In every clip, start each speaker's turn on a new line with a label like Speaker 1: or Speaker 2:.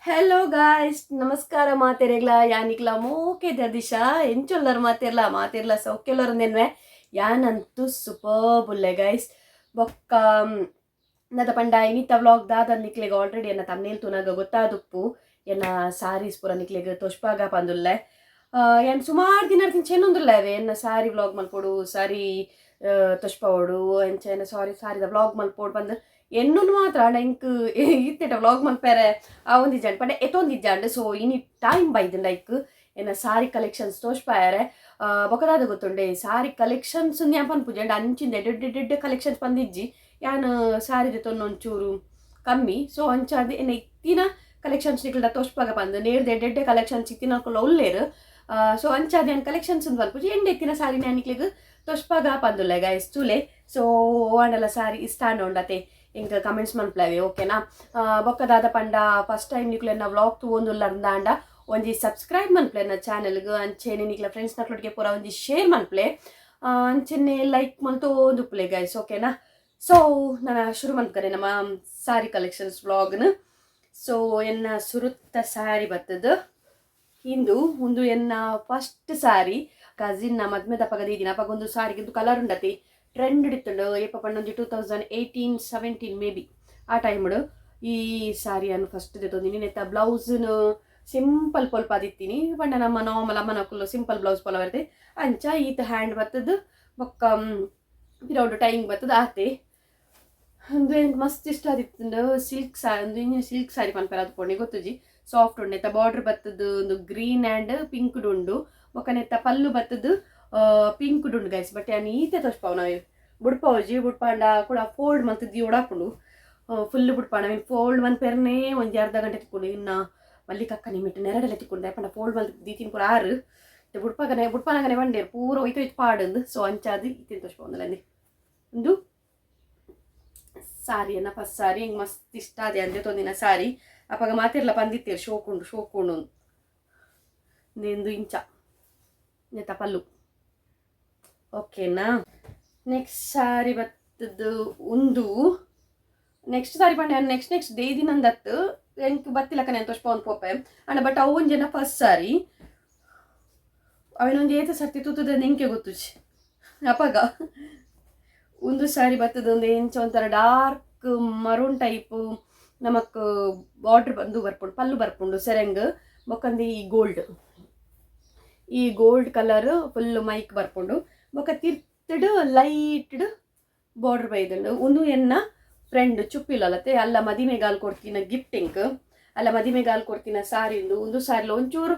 Speaker 1: Hello guys ನಮಸ್ಕಾರ ಮಾತೆರೆಗ್ಲ ಯಾನಿಕ್ಲ ಮೋಕೆ Disha ಎಂಚೊಲ್ಲರು ಮಾತಿರ್ಲ ಸೌಖ್ಯಲ್ಲರು ನೆನ್ವೆ ಯಾನಂತೂ ಸೂಪರ್ಬುಲ್ಲೆ guys ಬೊಕ್ಕ ನದ ಪಂಡ ಇನಿತ ವ್ಲಾಗ್ ದಾದ ನಿಕ್ಲೆಗೆ ಆಲ್ರೆಡಿ ಎನ್ನ ತನ್ನೇಲ್ ತುನಾಗ ಗೊತ್ತಾದುಪ್ಪು ಎನ್ನ ಸಾರೀಸ್ ಪೂರ ನಿಕ್ಲೆಗೆ ತೊಷ್ಪಾಗ ಪಂದುಲ್ಲೆ ಏನು ಸುಮಾರು ದಿನ ಚೆನ್ನೊಂದುಲ್ಲವೆ ಎನ್ನ ಸಾರಿ ವ್ಲಾಗ್ ಮಲ್ಪೋಡು ಸಾರಿ ತೊಷ್ಪೋಡು ಎಂಚ ಸಾರಿದ ವ್ಲಾಗ್ ಮಲ್ಪೋಡು ಬಂದು ಎನ್ನೊಂದು ಮಾತ್ರ ಇಂಕ್ ಇತ್ತೆಟ ವ್ಲಾಗ್ ಮಲ್ಪೇರೆ ಆ ಒಂದಿಜ್ಜಾಂಡ್ ಪಂಡ ಎತ್ತೊಂದಿಜ್ಜಾಂಡ್ ಸೊ ಇನಿ ಟೈಮ್ ಬೈದು ಲೈಕ್ ಏನ ಸಾರಿ ಕಲೆಕ್ಷನ್ಸ್ ತೋಷ್ಪಾಯರೆ ಬೊಕದಾದ ಗೊತ್ತುಂಡೆ ಸಾರಿ ಕಲೆಕ್ಷನ್ಸ್ ನ್ಯಾ ಪನ್ಪುಜಂಡ್ ಅಂಚಿಂದ ಎಡ್ಡೆ ಕಲೆಕ್ಷನ್ಸ್ ಬಂದಿಜ್ಜಿ ಯಾನು ಸಾರಿ ಒಂಚೂರು ಕಮ್ಮಿ ಸೊ ಅಂಚಾದ ಏನ ಇತ್ತಿನ ಕಲೆಕ್ಷನ್ಸ್ ನಿಕ್ಲ ತೋಷ್ಪಾಗ ಬಂದು ನೇರ್ದು ಎಡ್ಡೆ ಕಲೆಕ್ಷನ್ಸ್ ಇತ್ತಿನ ಒಳ್ಳೇರು ಸೊ ಅಂಚಾದ ಏನು ಕಲೆಕ್ಷನ್ಸ್ ಪನ್ಪುಜಿ ಎಂಡ್ ಎತ್ತಿನ ಸಾರಿ ನ್ಯಾನಿಕ್ಲಿಗೆ ತೋಷ್ಪಾಗ ಪಂದುಲ್ಲೆ ಗೈಸ್ ಚೂಲೆ ಸೊ ಆಂಡಲ ಸಾರಿ ಇಷ್ಟ ಉಂಡತೆ ಇಂಕ ಕಮೆಂಟ್ಸ್ ಮನ್ಪ್ಲವೆ ಓಕೆನಾ ಬೊಕ್ಕದಾದ ಪಂಡ ಫಸ್ಟ್ ಟೈಮ್ ನಿಕ್ಲೆನ ವ್ಲಾಗ್ ತೂವೊಂದುಲ್ಲ ಅಂದಾಂಡ ಒಂಜಿ ಸಬ್ಸ್ಕ್ರೈಬ್ ಮನ್ಪ್ಲೆ ನನ್ನ ಚಾನಲ್ಗೆ ಅಂಚೆನೆ ನಿಕ್ಲ ಫ್ರೆಂಡ್ಸ್ ನಕ್ಲೊಟ್ಟಿಗೆ ಪೂರ ಒಂಜಿ ಶೇರ್ ಮನ್ಪ್ಲೆ ಅಂಚೆನೆ ಲೈಕ್ ಮಲ್ತೋಂದುಪ್ಲೆ ಗೈಸ್ ಓಕೆನಾ ಸೊ ನಾನು ಶುರು ಮನ್ಕರೆ ನಮ್ಮ ಸಾರಿ ಕಲೆಕ್ಷನ್ಸ್ ವ್ಲಾಗ್ನ ಸೊ ಎನ್ನ ಸುರುತ್ತ ಸಾರಿ ಬತ್ತದು ಇಂದು ಒಂದು ಎನ್ನ ಫಸ್ಟ್ ಸಾರಿ ಕಸಿನ್ ಮದ್ಮೆ ದಪ್ಪಗ ದೀದಿನ ಅಪ್ಪಗೊಂದು ಸಾರಿಗಿಂದು ಕಲರ್ ಉಂಡತಿ ಟ್ರೆಂಡ್ ಹಿಡಿತುಂಡು ಏಪ ಪಂಡೊಂದು 2018-17 ಮೇ ಬಿ ಆ ಟೈಮ್ಡು ಈ ಸಾರಿಯನ್ನು ಫಸ್ಟ್ ತಂದಿನಿ ನೆತ್ತ ಬ್ಲೌಸ್ನು ಸಿಂಪಲ್ ಪೊಲ್ಪ ದಿತ್ತೀನಿ ಪಂಡ ನಮ್ಮ ನಾರ್ಮಲ್ ಅಮ್ಮನ ಕುಲ್ಲು ಸಿಂಪಲ್ ಬ್ಲೌಸ್ ಪೊಲ ಬರ್ತದೆ ಅಂಚ ಈತ ಹ್ಯಾಂಡ್ ಬರ್ತದ್ದು ಬೊಕ್ಕ ಪಿರೌಡು ಟೈಮ್ ಬರ್ತದೆ ಆತೆ ಒಂದು ಏನು ಮಸ್ತ್ ಇಷ್ಟ ಆದಿತ್ತು ಸಿಲ್ಕ್ ಸಾರಿ ಒಂದು ಇನ್ನು ಸಿಲ್ಕ್ ಸಾರಿ ಪನ್ಪೇರ ಅದು ಪೊಣ್ಣೆ ಗೊತ್ತುಜಿ ಸಾಫ್ಟ್ ಉಂಡು ನೆತ್ತ ಬಾರ್ಡ್ರ್ ಬರ್ತದ್ದು ಒಂದು ಗ್ರೀನ್ ಆ್ಯಂಡ್ ಪಿಂಕ್ ಉಂಡು ಬೊಕ್ಕ ನೆತ್ತ ಪಲ್ಲು ಬರ್ತದ್ದು ಪಿಂಕ್ ಉಂಡು ಗೈಸ್ ಬಟ್ ಯಾನು ಈತೆ ತೋರಿಸ್ಪಾವು ನಾವು ಬುಡ್ಪಾವುಜಿ ಬುಡ್ಪಾಂಡ ಕೂಡ ಫೋಲ್ಡ್ ಮಲ್ತಿದ್ದಿ ಓಡಾಕೊಂಡು ಫುಲ್ ಬುಡ್ಪಾಂಡ ಮೀನು ಫೋಲ್ಡ್ ಮನ್ಪೇರ್ನೇ ಒಂದು ಅರ್ಧ ಗಂಟೆ ತಿಕ್ಕೊಂಡು ಇನ್ನು ಮಲ್ಲಿಕಕ್ಕ ನಿಮ್ಮಿಟ್ಟು ನೆರಡೆಲ್ಲ ತಿಕ್ಕೊಂಡು ಯಾಪಂಡ ಫೋಲ್ಡ್ ಮಲ್ತಿ ದೀತಿನ ಪೂರ ಆರು ಬುಡ್ಪಾನಗನೆ ಬಂಡೇರು ಪೂರ ಒಯ್ತು ಪಾಡಂದು ಸೊ ಅಂಚಾದು ಈತಿನ ತೋರಿಸ್ಪಾವುದಲ್ಲ ಅಂದು ಒಂದು ಸಾರಿಯನ್ನ ಫಸ್ಟ್ ಸಾರಿ ಹಿಂಗೆ ಮಸ್ತ್ ಇಷ್ಟ ಅದೇ ಅಂದೆ ತೊಂದಿನ ಸಾರಿ ಅಪ್ಪಾಗ ಮಾತಿರ್ಲ ಬಂದಿತ್ತೇರು ಶೋಕೊಂಡು ಒಂದು ಇಂಚ ನೆತ್ತ ಪಲ್ಲು ಓಕೆನಾ ನೆಕ್ಸ್ಟ್ ಸಾರಿ ಬತ್ತದು ಒಂದು ನೆಕ್ಸ್ಟ್ ಸಾರಿ ಪಂಡ ನೆಕ್ಸ್ಟ್ ಡೇ ದಿನಂದತ್ತು ಎಂಕ್ ಬತ್ತಿಲಕ್ಕ ನಾನು ತೋರಿಸ್ಪೋನ್ ಪೋಪೆ ಅಣ್ಣ ಬಟ್ ಅವು ಒಂದು ಜನ ಫಸ್ಟ್ ಸಾರಿ ಅವನೊಂದು ಏತ ಸರ್ತಿ ತೂತದ ನೆಂಕೆ ಗೊತ್ತು ಅಪ್ಪಾಗ ಒಂದು ಸಾರಿ ಬರ್ತದೆ ಒಂದು ಎಂಚ ಒಂಥರ ಡಾರ್ಕ್ ಮರೂನ್ ಟೈಪು ನಮಕ್ ಬಾರ್ಡ್ರ್ ಬಂದು ಬರ್ಪುಂಡು ಪಲ್ಲು ಬರ್ಪುಂಡು ಸೆರೆಂಗ್ ಬೊಕ್ಕಂದು ಈ ಗೋಲ್ಡ್ ಕಲರ್ ಫುಲ್ ಮೈಕ್ ಬರ್ಪುಂಡು ಬೊಕ್ಕ ತಿರ್ತಡ್ ಲೈಟ್ಡ್ ಬಾರ್ಡ್ರ್ ಬೈದುಂಡು ಒಂದು ಎನ್ನ ಫ್ರೆಂಡ್ ಚುಪ್ಪಿಲ್ಲತ್ತೆ ಅಲ್ಲ ಮದಿಮೆಗಾಲ್ ಕೊಡ್ತೀನ ಗಿಫ್ಟಿಂಗ್ ಅಲ್ಲ ಮದಿಮೆಗಾಲ್ ಕೊಡ್ತೀನ ಸಾರಿಂದು ಒಂದು ಸಾರಿಲ ಒಂಚೂರು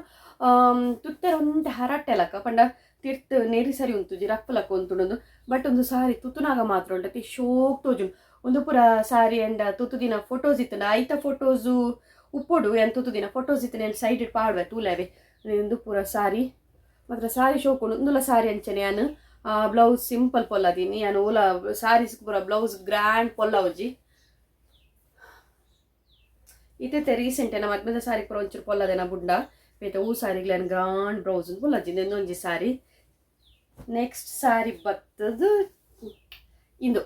Speaker 1: ತುತ್ತರ ಒಂಟೆ ಹರಟ್ಟೆಲಕ್ಕ ಪಂಡ ತಿರ್ತ್ ನೇರಿ ಸರಿ ಉಂತುಜಿ ರಪ್ಪಲಕ್ಕ ಉಂತುಂಡು ಬಟ್ ಒಂದು ಸಾರಿ ತುತುನಾಗ ಮಾತ್ರ ಉಂಟತಿ ಶೋಕ್ ತೋಜುಂಡು ಒಂದು ಪೂರ ಸಾರಿ ಅಂಡ್ ತುತು ದಿನ ಫೋಟೋಸ್ ಇತ್ತಂಡ ಐತ ಫೋಟೋಸು ಉಪ್ಪೊಡು ಏನು ತುತು ದಿನ ಫೋಟೋಸ್ ಇತ್ತು ನಾನು ಸೈಡ್ ಇಟ್ಟು ಪಾಡ್ವೆ ತೂಲೇವೆ ಒಂದು ಪೂರ ಸಾರಿ ಮಾತ್ರ ಸಾರಿ ಶೋಕೊಂಡು ಒಂದುಲ ಸಾರಿ ಅಂಚನೆ ನಾನು ಬ್ಲೌಸ್ ಸಿಂಪಲ್ ಪೊಲ್ಲದೀನಿ ನಾನು ಓಲ ಸಾರೀಸ್ ಪೂರ ಬ್ಲೌಸ್ ಗ್ರ್ಯಾಂಡ್ ಪೊಲ್ಲವಜಿ ಇತ್ತೆ ರೀಸೆಂಟ್ ನಮ್ಮ ಮದ್ಮೆದ ಸಾರಿ ಪೂರ ಒಂಚೂರು ಪೊಲ್ಲದೇನ ಬುಂಡ ಬೇತ ಹೂ ಸಾರಿಗೆ ನಾನು ಗ್ರಾಂಡ್ ಬ್ಲೌಸ್ ಪೊಲ್ಲಜಿ ಇನ್ನೊಂಜಿ ಸಾರಿ ನೆಕ್ಸ್ಟ್ ಸಾರಿ ಬತ್ತದು ಇಂದು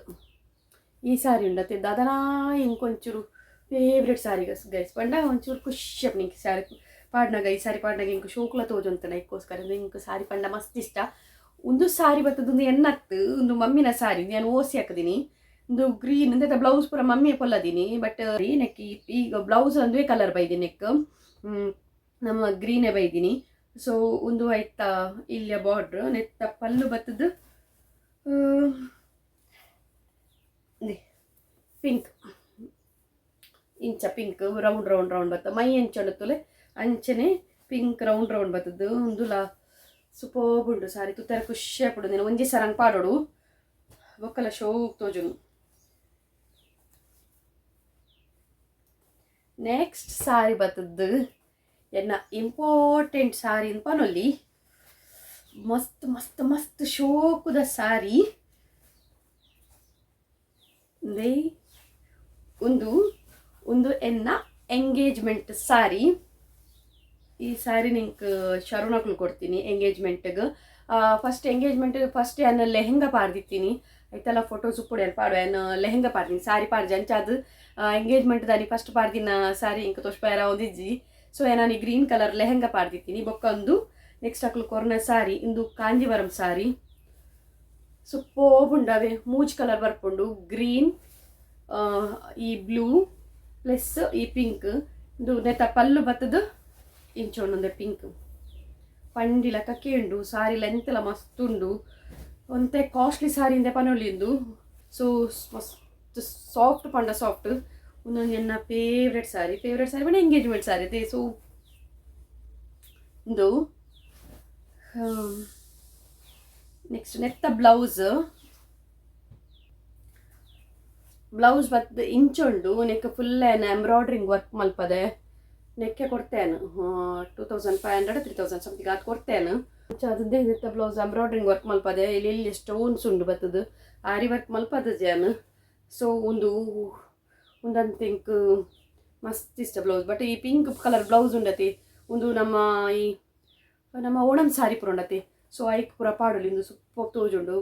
Speaker 1: ಈ ಸಾರಿ ಉಂಡತ್ತೆ ದಾದನಾ ಇಂಕೊಂಚೂರು ಫೇವ್ರೆಟ್ ಸಾರಿ ಗೈಸ್ ಪಂಡ ಒಂಚೂರು ಖುಷಿ ನಿಂಗೆ ಸಾರಿ ಪಾಡ್ನಾಗ ಈ ಸಾರಿ ಪಾಡ್ನಾಗ ಇಂಕು ಶೋಕ್ಲ ತೋಜು ಅಂತ ಇದಕ್ಕೋಸ್ಕರ ಇಂಕು ಸಾರಿ ಪಂಡ ಮಸ್ತ್ ಇಷ್ಟ ಒಂದು ಸಾರಿ ಬರ್ತದ ಒಂದು ಎನ್ನತ್ತು ಒಂದು ಮಮ್ಮಿನ ಸಾರಿ ನಾನು ಓಸಿ ಹಾಕಿದೀನಿ ಒಂದು ಗ್ರೀನ್ ಅಂತ ಬ್ಲೌಸ್ ಪೂರ ಮಮ್ಮಿ ಪೊಲ್ಲದೀನಿ ಬಟ್ ನೆಕ್ ಈಗ ಬ್ಲೌಸ್ ಒಂದೇ ಕಲರ್ ಬೈದಿ ನೆಕ್ ನಮ್ಮ ಗ್ರೀನೇ ಬೈದೀನಿ ಸೊ ಒಂದು ಆಯ್ತಾ ಇಲ್ಲಿಯ ಬಾರ್ಡ್ರ್ ನೆತ್ತ ಪಲ್ಲು ಬರ್ತದ್ದು ಪಿಂಕ್ ಇಂಚ ಪಿಂಕ್ ರೌಂಡ್ ಬರ್ತದೆ ಮೈ ಎಂಚೊಂಡುತ್ತಲೆ ಅಂಚನೆ ಪಿಂಕ್ ರೌಂಡ್ ಬರ್ತದ್ದು ಒಂದು ಸೂಪರ್ ಉಂಟು ಸಾರಿ ತುತ್ತರ ಖುಷಿ ಆಗ್ಬಿಡು ನೀನು ಒಂಜಿ ಸರಂಗ್ ಪಾಡೋಡು ಬೊಕ್ಕಲ ಶೋಕ್ ತೋಜುನು ನೆಕ್ಸ್ಟ್ ಸಾರಿ ಬರ್ತದ್ದು ಎನ್ನ ಇಂಪಾರ್ಟೆಂಟ್ ಸಾರಿ ಪನೊಲ್ಲಿ ಮಸ್ತ್ ಮಸ್ತ್ ಮಸ್ತ್ ಶೋಕುದ ಸಾರಿ ಒಂದು ಎನ್ನ ಎಂಗೇಜ್ಮೆಂಟ್ ಸಾರಿ ಈ ಸಾರಿ ನಿಂಗೆ ಶರುಣಕ್ಲು ಕೊಡ್ತೀನಿ ಎಂಗೇಜ್ಮೆಂಟ್ಗೆ ಫಸ್ಟ್ ನಾನು ಲೆಹೆಂಗಾ ಪಾಡ್ದಿತ್ತೀನಿ ಐತಲ್ಲ ಫೋಟೋಸ್ ಪುಡಿ ಪಾಡು ಏನು ಲೆಹೆಂಗಾ ಪಾಡ್ತೀನಿ ಸಾರಿ ಪಾಡ್ಜಿ ಅಂಚಾದು ಎಂಗೇಜ್ಮೆಂಟ್ ದಾನಿ ಫಸ್ಟ್ ಪಾಡ್ದಿನ ಸಾರಿ ಇಂಕ ತೋಷ್ಪಾಯರ ಒಂದಿಜ್ಜಿ ಸೊ ನಾನು ಗ್ರೀನ್ ಕಲರ್ ಲೆಹಂಗಾ ಪಾಡ್ದಿತ್ತೀನಿ ಬೊಕ್ಕ ಒಂದು ನೆಕ್ಸ್ಟ್ ಅಕ್ಲು ಕೊರ್ನ ಸಾರಿ ಇಂದು ಕಾಂಜೀವರಂ ಸಾರಿ ಸೂಪರ್ಬುಂಡವೆ ಮೂಜ್ ಕಲರ್ ಬರ್ಪುಂಡು ಗ್ರೀನ್ ಈ ಬ್ಲೂ ಪ್ಲಸ್ ಈ ಪಿಂಕ್ ಇದು ನೆತ್ತ ಪಲ್ಲು ಬತ್ತದು ಇಂಚೊಂದು ಪಿಂಕ್ ಪಂಡಿಲ ಕಕ್ಕೇಂಡು ಸಾರಿ ಲೆಂತೆಲ್ಲ ಮಸ್ತ್ ಉಂಡು ಒಂತೆ ಕಾಸ್ಟ್ಲಿ ಸಾರಿಯಿಂದ ಪನೊಲಿಂದು ಸೊ ಮಸ್ತ್ ಸಾಫ್ಟ್ ಪಂಡ ಸಾಫ್ಟ್ ಒಂದೊಂದು ನನ್ನ ಫೇವ್ರೆಟ್ ಸಾರಿ ಬಣ್ಣ ಎಂಗೇಜ್ಮೆಂಟ್ ಸಾರಿ ಅದೇ ಸೊ ಇದು ನೆಕ್ಸ್ಟ್ ನೆತ್ತ ಬ್ಲೌಸ್ ಬತ್ತು ಇಂಚುಂಡು ನೆಕ್ ಫುಲ್ ಎಂಬ್ರಾಯ್ಡ್ರಿಂಗ್ ವರ್ಕ್ ಮಲ್ಪದೆ ನೆಕ್ಕೆ ಕೊಡ್ತೇನೆ 2500 3000 ಸಮಥಿಂಗ್ ಅದು ಕೊಡ್ತೇನೆ ಅದೇ ನೆತ್ತ ಬ್ಲೌಸ್ ಎಂಬ್ರಾಯ್ಡ್ರಿಂಗ್ ವರ್ಕ್ ಮಲ್ಪದೆ ಇಲ್ಲಿ ಸ್ಟೋನ್ಸ್ ಉಂಡು ಬತ್ತದು ಆರಿ ವರ್ಕ್ ಮಲ್ಪದ ಜಾನ್ ಸೊ ಒಂದಂತ ಥಿಂಕ್ ಮಸ್ತ್ ಇಷ್ಟ ಬ್ಲೌಸ್ ಬಟ್ ಈ ಪಿಂಕ್ ಕಲರ್ ಬ್ಲೌಸ್ ಉಂಡತಿ ಒಂದು ನಮ್ಮ ಓಣಂ ಸಾರಿ ಪುರ ಉಂಡತಿ ಸೊ ಐಕ್ ಪೂರ ಪಾಡೋಲಿ ಇಂದು ಸೂಪರ್ ತೋಜುಂಡು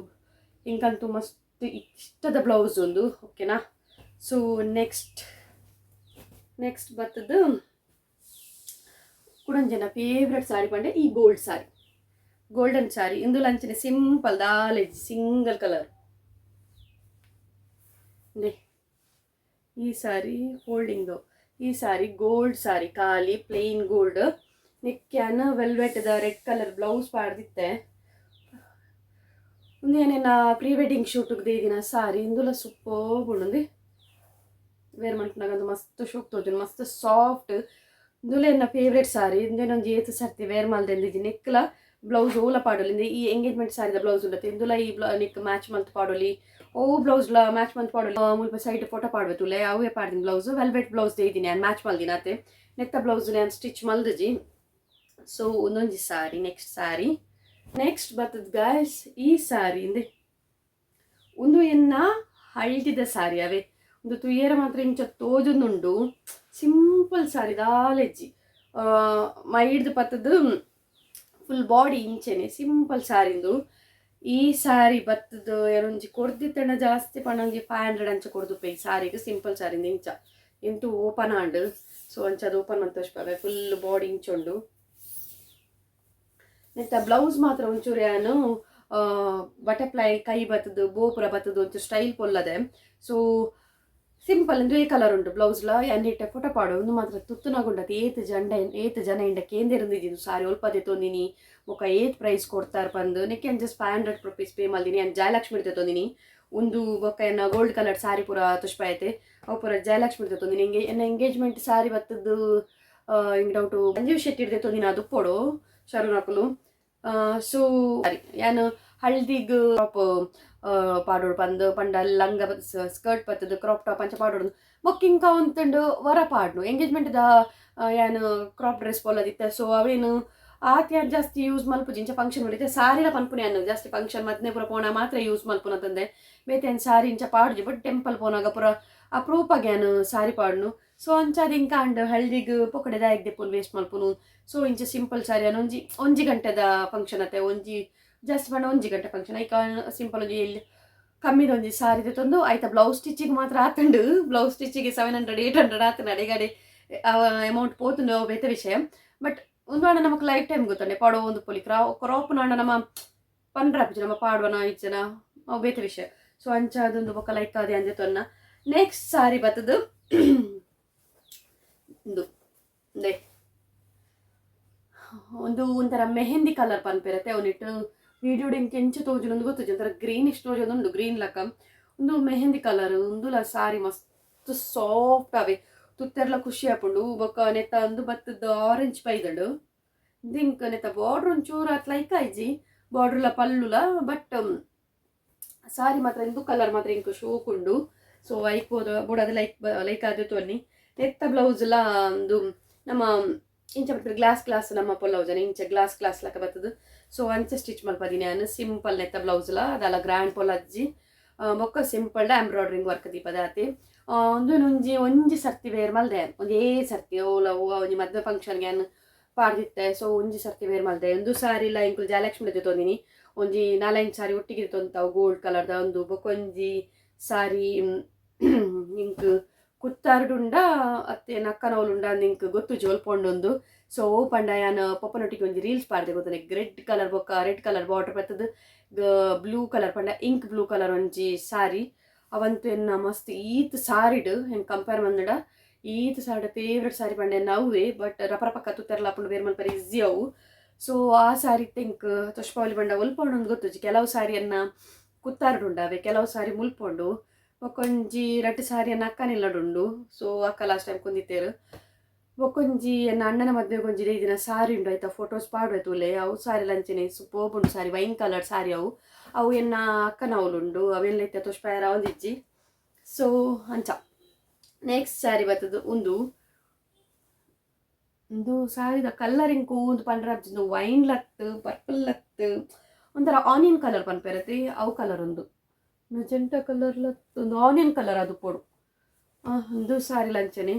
Speaker 1: ಇಂಕಂತೂ ಮಸ್ತ್ ಇಷ್ಟದ ಬ್ಲೌಸ್ ಒಂದು ಓಕೆನಾ ಸೊ ನೆಕ್ಸ್ಟ್ ಬರ್ತದ್ದು ಕುಡಂಜನ ಫೇವ್ರೆಟ್ ಸಾರಿ ಪಂಡೆ ಈ ಗೋಲ್ಡನ್ ಸಾರಿ ಇಂದು ಲಂಚನೆ ಸಿಂಪಲ್ ದಾಲೆಜ್ ಸಿಂಗಲ್ ಕಲರ್ ಈ ಸಾರಿ ಫೋಲ್ಡಿಂಗ್ದು ಈ ಸಾರಿ ಗೋಲ್ಡ್ ಸಾರಿ ಖಾಲಿ ಪ್ಲೇನ್ ಗೋಲ್ಡ್ ನೆಕ್ಕ್ಯಾನ ವೆಲ್ವೆಟ್ದ ರೆಡ್ ಕಲರ್ ಬ್ಲೌಸ್ ಪಾಡ್ದಿತ್ತೆ ಒಂದೇನೇನ ಪ್ರೀ ವೆಡ್ಡಿಂಗ್ ಶೂಟ್ಗೆ ದಿನ ಸಾರಿ ಇಂದುಲ ಸೂಪರ್ ಉಂಡು ವೇರ್ ಮಾಡ್ಕೊಂಡಾಗ ಮಸ್ತ್ ಶೂಟ್ ತೋಜು ಮಸ್ತ್ ಸಾಫ್ಟ್ ಇಂದುಲೆ ನನ್ನ ಫೇವ್ರೆಟ್ ಸಾರಿ ಇಂದೇನೊಂದು ಏತು ಸರ್ತಿ ವೇರ್ ಮಲ್ದೆಂದಿದ್ದಿ ನೆಕ್ಲ ಬ್ಲೌಸ್ ಓಲ ಪಾಡೋಲಿ ಈ ಎಂಗೇಜ್ಮೆಂಟ್ ಸಾರಿದ ಬ್ಲೌಸ್ ಉಂಡತ್ತೆ ಇಂದುಲ ಈ ನೆಕ್ ಮ್ಯಾಚ್ ಮಲ್ತ್ ಪಾಡೋಲಿ ಓ ಬ್ಲೌಸ್ಲ ಮ್ಯಾಚ್ ಮಲ್ತ್ ಪಾಡೋಲಿ ಮುಲ್ಪ ಸೈಡ್ ಫೋಟೋ ಪಾಡ್ಬೇತುಲೆ ಅವೇ ಪಾಡ್ದಿನ ಬ್ಲೌಸ್ ವೆಲ್ವೆಟ್ ಬ್ಲೌಸ್ ದೇಯ್ದಿನಿ ನಾನು ಮ್ಯಾಚ್ ಮಲ್ದಿನ ಅತ್ತೆ ನೆತ್ತ ಬ್ಲೌಸ್ ನಾನು ಸ್ಟಿಚ್ ಮಲ್ದಜಿ ಸೊ ಒಂದೊಂದು ಸಾರಿ ನೆಕ್ಸ್ಟ್ ಬರ್ತದ ಗಾಯ್ಸ್ ಈ ಸಾರಿ ಇಂದೆ ಒಂದು ಎನ್ನ ಹಳ್ದಿದ ಸಾರಿ ಅವೇ ಒಂದು ತುಯ್ಯರ ಮಾತ್ರ ಇಂಚ ತೋಜೊಂದುಂಡು ಸಿಂಪಲ್ ಸಾರಿ ದಾಲೆಜ್ಜಿ ಮೈಡ್ದು ಪತ್ತದು ಫುಲ್ ಬಾಡಿ ಇಂಚೆನೆ ಸಿಂಪಲ್ ಸಾರಿಂದು ಈ ಸಾರಿ ಬತ್ತದು ಏನೊಂಜಿ ಕೊಡ್ದಿತ್ತಣ್ಣ ಜಾಸ್ತಿ ಪಣೊಂಜಿ 500 ಅಂಚ ಕೊಡ್ದುಪ್ಪೆ ಈ ಸಾರಿಗೆ ಸಿಂಪಲ್ ಸಾರಿಂದ ಇಂಚ ಎಂಟು ಓಪನ್ ಆಂಡ್ ಸೊ ಅಂಚದು ಓಪನ್ ಮಂತೋಷ್ಪವೆ ಫುಲ್ ಬಾಡಿ ಇಂಚುಂಡು ನೆಕ್ಸ್ಟ್ ಬ್ಲೌಸ್ ಮಾತ್ರ ಒಂಚೂರು ಏನು ಬಟರ್ಫ್ಲೈ ಕೈ ಬತ್ತದು ಬೋಪುರ ಬತ್ತದು ಒಂಚೂರು ಸ್ಟೈಲ್ ಪೊಲ್ಲದೆ ಸೊ ಸಿಂಪಲ್ ಅಂದ್ರೆ ಈ ಕಲರ್ ಉಂಟು ಬ್ಲೌಸ್ಲ ಎನ್ನಿಟ್ಟ ಫೋಟೋ ಪಾಡು ಒಂದು ಮಾತ್ರ ತುತ್ತುನಾಗುಂಡತಿ ಏತ್ ಜನ ಇಂಡ ಕೇಂದಿರಂದಿದ್ದು ಸಾರಿ ಒಲ್ಪದೆ ತೊಂದಿನಿ ಮುಖ ಏತ್ ಪ್ರೈಸ್ ಕೊಡ್ತಾರೆ ಬಂದು ನೆಕ್ಕೆ ಜಸ್ಟ್ 500 ರೂಪೀಸ್ ಪೇ ಮಲ್ದಿನಿ ನಾನು ಜಯಲಕ್ಷ್ಮಿ ತೊಂದಿನಿ ಒಂದು ಬೊಕ್ಕ ಎನ್ನ ಗೋಲ್ಡ್ ಕಲರ್ ಸಾರಿ ಪೂರ ತುಷ್ಪ ಐತೆ ಅವು ಪೂರ ಜಯಲಕ್ಷ್ಮಿ ತೊಂದಿನಿ ಹಿಂಗೆ ಎನ್ನ ಎಂಗೇಜ್ಮೆಂಟ್ ಸಾರಿ ಬತ್ತದ್ದು ಹಿಂಗೆ ಡೌಟು ಸಂಜೀವ್ ಶೆಟ್ಟಿ ಇಡ್ದೆ ತೊಂದಿನಿ ಅದು ಪೋಡು ಶರುನಕಲು ಸೊ ಸಾರಿ ಏನು ಹಳ್ದಿಗೆ ಟಾಪ್ ಪಾಡೋಡು ಬಂದು ಪಂಡ ಲಂಗ ಸ್ಕರ್ಟ್ ಬತ್ತದು ಕ್ರಾಪ್ ಟಾಪ್ ಅಂಚ ಪಾಡೋಡು ಬೊಕ್ಕಿಂಕ ಒಂತಂಡು ವರ ಪಾಡ್ನು ಎಂಗೇಜ್ಮೆಂಟ್ದ ಏನು ಕ್ರಾಪ್ ಡ್ರೆಸ್ ಪೊಲ್ಲದಿತ್ತೆ ಸೊ ಅವೇನು ಆಕೆ ಜಾಸ್ತಿ ಯೂಸ್ ಮಲ್ಪುಜಿ ಇಂಚ ಫಂಕ್ಷನ್ ಮಾಡಿದ್ದೆ ಸಾರಿಲ ಪನ್ಪುನೆ ಅನ್ನು ಜಾಸ್ತಿ ಫಂಕ್ಷನ್ ಮದ್ನೆ ಪುರ ಪೋಣ ಮಾತ್ರ ಯೂಸ್ ಮಲ್ಪುನ ತಂದೆ ಬೇತೆ ಸಾರಿ ಇಂಚ ಪಾಡುಜಿ ಬಟ್ ಟೆಂಪಲ್ ಪೋನಾಗ ಪುರ ಅಪ್ರೂಪಾಗಿ ಏನು ಸಾರಿ ಪಾಡ್ನು ಸೊ ಅಂಚಾದ ಇಂಕ ಅಂಡ್ ಹಳ್ದಿಗೆ ಪೊಕಡೆದ ಎಗ್ದೆ ಪುಲ್ ವೇಸ್ಟ್ ಮಲ್ಪುನು ಸೊ ಇಂಚ ಸಿಂಪಲ್ ಸಾರಿ ಅನ್ನು ಒಂಜಿ ಗಂಟೆದ ಫಂಕ್ಷನ್ ಅತ್ತೆ ಒಂಜಿ ಜಾಸ್ತಿ ಪಂಡ ಒಂಜಿ ಗಂಟೆ ಫಂಕ್ಷನ್ ಐಕ ಸಿಂಪಲ್ ಒಂಜಿ ಎಲ್ಲಿ ಕಮ್ಮಿದ ಒಂಜಿ ಸಾರಿದೆ ತಂದು ಆಯ್ತಾ ಬ್ಲೌಸ್ ಸ್ಟಿಚಿಗೆ ಮಾತ್ರ ಆತಂಡು ಬ್ಲೌಸ್ ಸ್ಟಿಚಿಗೆ 700 800 ಆತಂಡು ಅಡೆಗಡೆ ಅಮೌಂಟ್ ಪೋತುಂಡು ಬೇತೆ ವಿಷಯ ಬಟ್ ಒಂದು ಅಣ್ಣ ನಮಗೆ ಲೈಫ್ ಟೈಮ್ ಗೊತ್ತಂಡೆ ಪಾಡೋ ಒಂದು ಪೊಲಿ ಕ್ರಾಪ್ ಅಣ್ಣ ನಮ್ಮ ಪಂಡ್ರಾಪಿಜ ನಮ್ಮ ಪಾಡುವನ ಇಚ್ಚನ ಬೇತೆ ವಿಷಯ ಸೊ ಅಂಚ ಅದೊಂದು ಬೊಕ್ಕ ಲೈಕ್ ಅದೇ ಅಂದೆ ತೊನ್ನ ನೆಕ್ಸ್ಟ್ ಸಾರಿ ಬತ್ತದು ಒಂದು ಒಂಥರ ಮೆಹಂದಿ ಕಲರ್ ಪನ್ಪಿರತ್ತೆ ಅವನಿಟ್ಟು ವಿಡಿಯೋಡಿಂಗ್ ಕೆಂಚು ತೋಜು ಒಂದು ಗೊತ್ತು ಒಂಥರ ಗ್ರೀನಿಶ್ ತೋಜೊಂದು ಗ್ರೀನ್ ಲಕ್ಕ ಒಂದು ಮೆಹಂದಿ ಕಲರ್ ಒಂದು ಸಾರಿ ಮಸ್ತ್ ಸಾಫ್ಟ್ ಅವೆ ತುತ್ತೆರ್ಲ ಖುಷಿ ಹಾಕೊಂಡು ಬೊಕ್ಕ ನೆತ್ತ ಒಂದು ಬತ್ತದ ಆರೆಂಜ್ ಪೈದಳು ದಿಂಕ್ ನೆತ್ತ ಬಾರ್ಡ್ರ್ ಒಂಚೂರು ಅತ್ ಲೈಕ್ ಆಯ್ಜಿ ಬಾರ್ಡ್ರಲ್ಲ ಪಲ್ಲುಲ ಬಟ್ ಸಾರಿ ಮಾತ್ರ ಇಂದು ಕಲರ್ ಮಾತ್ರ ಇಂಕ ಶೋಕುಂಡು ಸೊ ಐಕ್ಬೋದು ಬುಡದ ಲೈಕ್ ಆದ ತೊನ್ನಿ ನೆತ್ತ ಬ್ಲೌಸ್ಲ ಒಂದು ನಮ್ಮ ಇಂಚ ಬರ್ತದೆ ಗ್ಲಾಸ್ ನಮ್ಮ ಪೊಲೌಜನ ಇಂಚ ಗ್ಲಾಸ್ ಲಕ್ಕ ಬರ್ತದೆ ಸೊ ಅಂಚ ಸ್ಟಿಚ್ ಮಲ್ಪದಿನಿ ನಾನು ಸಿಂಪಲ್ ನೆತ್ತ ಬ್ಲೌಸ್ಲ ಅದೆಲ್ಲ ಗ್ರ್ಯಾಂಡ್ ಪೊಲಜ್ಜಿ ಬೊಕ್ಕ ಸಿಂಪಲ್ ಎಂಬ್ರಾಯ್ಡ್ರಿಂಗ್ ವರ್ಕ್ ದೀಪದಾತಿ ಒಂಜಿ ಸರ್ತಿ ವೇರ್ ಮಲ್ದೆ ಒಂದೇ ಸರ್ತಿ ಓಲ ಒಂಜಿ ಮದ್ವೆ ಫಂಕ್ಷನ್ಗೆ ಏನು ಪಾಡ್ದಿತ್ತೆ ಸೊ ಒಂಜಿ ಸರ್ತಿ ವೇರ್ ಮಲ್ದೆ ಒಂದು ಸಾರಿ ಇಲ್ಲ ಇಂಕುಲು ಜಯಲಕ್ಷ್ಮಿ ತೊಂದಿನಿ ಒಂಜಿ 4-5 ಸಾರಿ ಒಟ್ಟಿಗೆ ತೊಂತಾವು ಗೋಲ್ಡ್ ಕಲರ್ದ ಒಂದು ಬೊಕ್ಕ ಒಂಜಿ ಸಾರಿ ಇಂಕ್ ಕುತ್ತಾರ್ಡುಂಡ ಅತ್ತೆ ನಕ್ಕನವಲುಂಡ ನಿಂಕ್ ಗೊತ್ತು ಜೋಲ್ಪೊಂಡೊಂದು ಸೊ ಓ ಪಂಡ ಯಾನು ಪೊಪ್ಪನೊಟ್ಟಿಗೆ ಒಂಜಿ ರೀಲ್ಸ್ ಪಾಡ್ದೆ ಗೊತ್ತನೆ ರೆಡ್ ಕಲರ್ ಬೊಕ್ಕ ರೆಡ್ ಕಲರ್ ಬಾರ್ಡರ್ ಬರ್ತದ ಬ್ಲೂ ಕಲರ್ ಪಂಡ ಇಂಕ್ ಬ್ಲೂ ಕಲರ್ ಒಂಜಿ ಸಾರಿ ಅವಂತು ಎನ್ನ ಮಸ್ತ್ ಈತ್ ಸಾರಿಡ್ ಹೆಂಗೆ ಕಂಪೇರ್ ಮಂದಡ ಈತ್ ಸಾರಿಡ ಫೇವ್ರೆಟ್ ಸಾರಿ ಪಂಡ ಎನ್ನ ಅವೇ ಬಟ್ ರಪರಪಕ್ಕ ತುತ್ತರ್ಲಾಪುಂಡು ಬೇರೆ ಮಲ್ಪರ ಈಸಿ ಅವು ಸೊ ಆ ಸಾರಿ ತೆಂಕ್ ತೊಷ್ಪಾವಲಿ ಪಂಡ ಒಲ್ಪೊಂಡು ಗೊತ್ತುಜಿ ಕೆಲವು ಸಾರಿಯನ್ನ ಕುತ್ತಾರ್ಡುಂಡವೆ ಕೆಲವು ಸಾರಿ ಮುಲ್ಪೊಂಡು ಬೊಕೊಂಜಿ ರಟ್ಟು ಸಾರಿಯನ್ನ ಅಕ್ಕನಿಲ್ಲಡುಂಡು ಸೊ ಅಕ್ಕ ಲಾಸ್ಟ್ ಟೈಮ್ ಕುಂದಿತ್ತೇರು ಬೊಕೊಂಜಿ ಎನ್ನ ಅಣ್ಣನ ಮದ್ವೆಗೆ ಒಂಜಿ ದಿನ ಸಾರಿ ಉಂಡು ಆಯ್ತಾ ಫೋಟೋಸ್ ಪಾಡು ತೂಲೆ ಅವು ಸಾರಿ ಲಂಚನೆ ಸೂಪರ್ಬ್ ಉಂಡು ಸಾರಿ ವೈನ್ ಕಲರ್ ಸಾರಿ ಅವು ಎನ್ನ ಅಕ್ಕನವಲುಂಡು ಅವೆಲ್ಲ ಇತ್ತ ತುಷ್ಪಾಯರ ಒಂದಿಜ್ಜಿ ಸೊ ಅಂಚ ನೆಕ್ಸ್ಟ್ ಸಾರಿ ಬರ್ತದು ಒಂದು ಸಾರಿದ ಕಲರಿಂಗ್ ಒಂದು ಪಂಡ್ರಾಬ್ಜಿಂದು ವೈನ್ ಲತ್ತು ಪರ್ಪಲ್ ಲತ್ತು ಒಂಥರ ಆನಿಯನ್ ಕಲರ್ ಪನ್ಪೆರತಿ ಅವು ಕಲರ್ ಒಂದು ಮೆಜೆಂಟಾ ಕಲರ್ ಲತ್ತು ಒಂದು ಆನಿಯನ್ ಕಲರ್ ಅದು ಪೋಡು ಒಂದು ಸಾರಿ ಲಂಚನೆ